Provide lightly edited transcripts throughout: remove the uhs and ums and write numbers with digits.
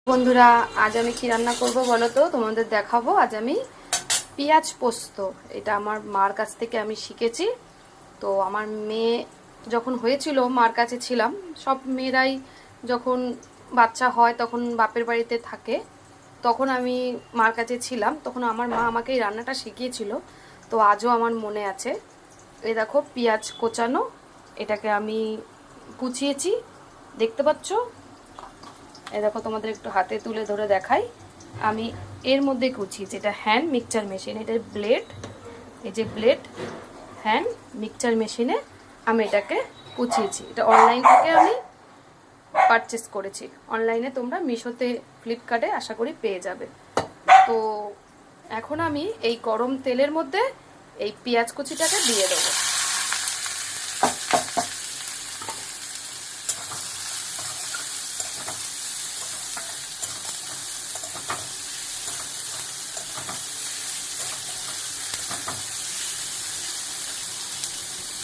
বন্ধুরা, আজ আমি কি রান্না করব বলো তো? তোমাদের দেখাবো। আজ আমি পেঁয়াজ পোস্ত, এটা আমার মার কাছ থেকে আমি শিখেছি। তো আমার মেয়ে যখন হয়েছিল মার কাছে ছিলাম। সব মেয়েরাই যখন বাচ্চা হয় তখন বাপের বাড়িতে থাকে, তখন আমি মার কাছে ছিলাম, তখন আমার মা আমাকে এই রান্নাটা শিখিয়েছিল। তো আজও আমার মনে আছে। এই দেখো পেঁয়াজ কোচানো, এটাকে আমি কুচিয়েছি, দেখতে পাচ্ছ? এই দেখো, তোমাদের একটু হাতে তুলে ধরে দেখাই। আমি এর মধ্যে কুচিয়েছি, এটা হ্যান্ড মিক্সচার মেশিন, এটা ব্লেড, এই যে ব্লেড, হ্যান্ড মিক্সচার মেশিনে আমি এটাকে কুচিয়েছি। এটা অনলাইন থেকে আমি পারচেস করেছি। অনলাইনে তোমরা মিশোতে, ফ্লিপকার্টে আশা করি পেয়ে যাবে। তো এখন আমি এই গরম তেলের মধ্যে এই পেঁয়াজ কুচিটাকে দিয়ে দেবো।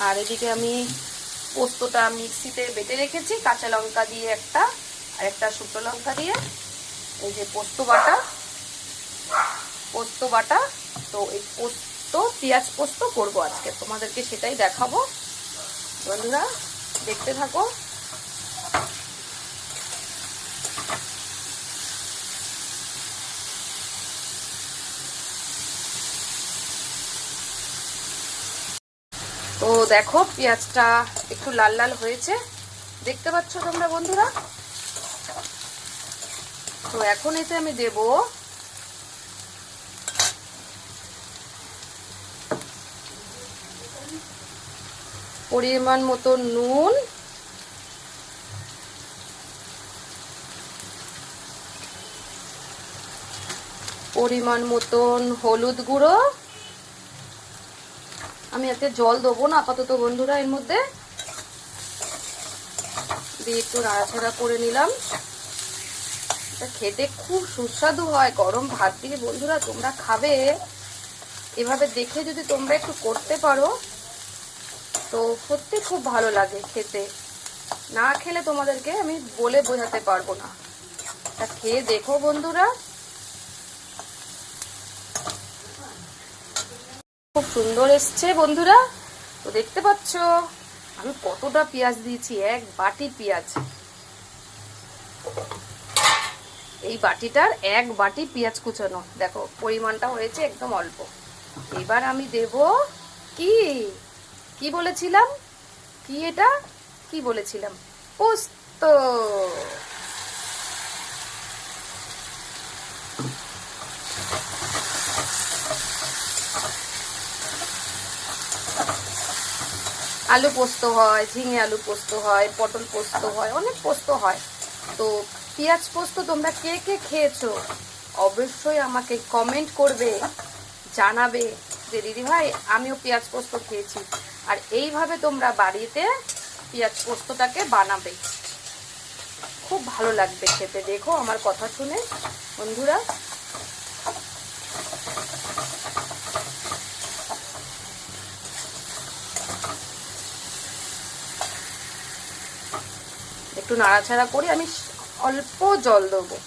আর এদিকে আমি পোস্তটা মিক্সিতে বেটে রেখেছি, কাঁচা লঙ্কা দিয়ে একটা, আর একটা শুকনো লঙ্কা দিয়ে। এই যে পোস্ত বাটা, পোস্ত বাটা। তো এই পোস্ত, পেঁয়াজ পোস্ত করব আজকে, তোমাদেরকে সেটাই দেখাবো। বন্ধুরা দেখতে থাকো। তো দেখো পেঁয়াজটা একটু লাল লাল হয়েছে, দেখতে পাচ্ছ তোমরা বন্ধুরা? তো এখন এতে আমি দেব পরিমাণ মতো নুন, পরিমাণ মতন হলুদ গুঁড়ো। আমি এতে জল দেবো না আপাতত বন্ধুরা, এর মধ্যে দিয়ে একটু নাড়াচাড়া করে নিলাম। এটা খেতে খুব সুস্বাদু হয় গরম ভাত দিয়ে। বন্ধুরা তোমরা খাবে, এভাবে দেখে যদি তোমরা একটু করতে পারো তো সত্যি খুব ভালো লাগে খেতে। না খেলে তোমাদেরকে আমি বলে বোঝাতে পারবো না। তা খেয়ে দেখো বন্ধুরা, খুব সুন্দর এসছে বন্ধুরা। তো দেখতে পাচ্ছ আমি কতটা পেঁয়াজ দিয়েছি, এক বাটি পেঁয়াজ। এই বাটিটার এক বাটি পেঁয়াজ কুচানো, দেখো পরিমাণটা হয়েছে একদম অল্প। এবার আমি দেব কি কি বলেছিলাম, কি এটা কি বলেছিলাম, পোস্ত। আলু পোস্ত হয়, ঝিঙে আলু পোস্ত হয়, পটল পোস্ত হয়, অনেক পোস্ত হয়। তো পেঁয়াজ পোস্ত তোমরা কে কে খেয়েছো অবশ্যই আমাকে কমেন্ট করবে, জানাবে যে দিদি ভাই আমিও পেঁয়াজ পোস্ত খেয়েছি। আর এইভাবে তোমরা বাড়িতে পেঁয়াজ পোস্তটাকে বানাবে, খুব ভালো লাগবে খেতে। দেখো আমার কথা শুনে বন্ধুরা, একটু নাড়াচাড়া করে আমি অল্প জল দেবো।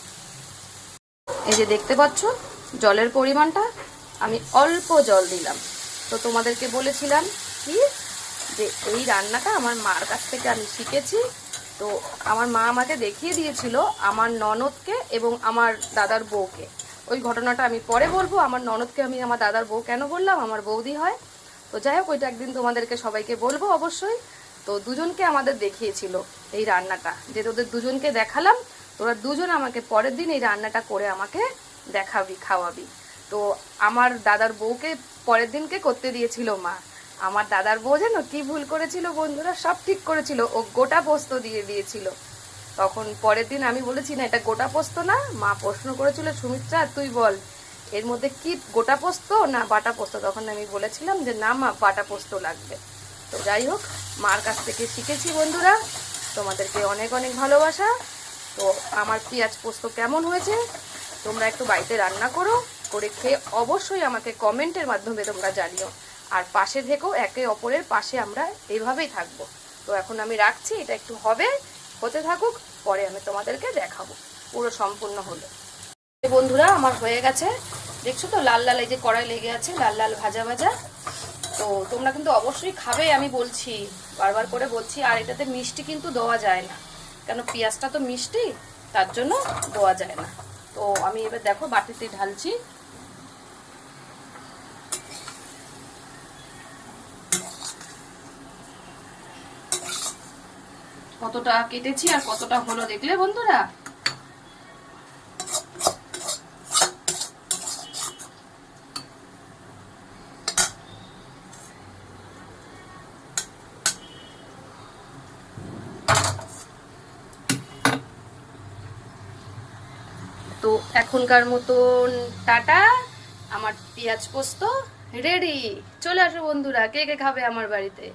এই যে দেখতে পাচ্ছ জলের পরিমাণটা, আমি অল্প জল দিলাম। তো তোমাদেরকে বলেছিলাম কি, যে এই রান্নাটা আমার মার কাছ থেকে আমি শিখেছি। তো আমার মা আমাকে দেখিয়ে দিয়েছিল আমার ননদকে এবং আমার দাদার বউকে। ওই ঘটনাটা আমি পরে বলবো। আমার ননদকে আমি আমার দাদার বউ কেন বললাম, আমার বৌদি হয়। তো যাই হোক, ওইটা একদিন তোমাদেরকে সবাইকে বলবো অবশ্যই। তো দুজনকে আমাদের দেখিয়েছিল এই রান্নাটা, যে তোদের দুজনকে দেখালাম, তোরা দুজন আমাকে পরের দিন এই রান্নাটা করে আমাকে দেখাবি, খাওয়াবি। তো আমার দাদার বউকে পরের দিনকে করতে দিয়েছিল মা। আমার দাদার বউ যেন কি ভুল করেছিল বন্ধুরা, সব ঠিক করেছিল, ও গোটা পোস্ত দিয়ে দিয়েছিল। তখন পরের দিন আমি বলেছি না এটা গোটা পোস্ত না, মা প্রশ্ন করেছিল সুমিত্রা তুই বল এর মধ্যে কি গোটা পোস্ত না বাটা পোস্ত। তখন আমি বলেছিলাম যে না মা, বাটা পোস্ত লাগবে। তো যাই হোক, মার কাছ থেকে শিখেছি বন্ধুরা। তোমাদেরকে অনেক অনেক ভালোবাসা। তো আমার পেঁয়াজ পোস্ত কেমন হয়েছে তোমরা একটু বাড়িতে রান্না করো, করে খেয়ে অবশ্যই আমাকে কমেন্টের মাধ্যমে তোমরা জানিও। আর পাশে থেকেও, একে অপরের পাশে আমরা এইভাবেই থাকবো। তো এখন আমি রাখছি, এটা একটু হতে থাকুক, পরে আমি তোমাদেরকে দেখাবো। পুরো সম্পূর্ণ হলো। বন্ধুরা আমার হয়ে গেছে, দেখছো তো লাল লাল এই যে কড়াই লেগে আছে, লাল লাল ভাজা ভাজা। তো তোমরা কিন্তু অবশ্যই খাবে, আমি বলছি, বারবার করে বলছি। আর এটাতে মিষ্টি কিন্তু দেওয়া যায় না, কেন পেঁয়াজটা তো মিষ্টি, তার জন্য দেওয়া যায় না। তো আমি এবার দেখো বাটিতে ঢালছি। কতটা কেটেছি আর কতটা হলো দেখলে বন্ধুরা। তো এখনকার মতন টাটা, আমার পেঁয়াজ পোস্ত রেডি। চলে আসো বন্ধুরা, কে কে খাবে আমার বাড়িতে।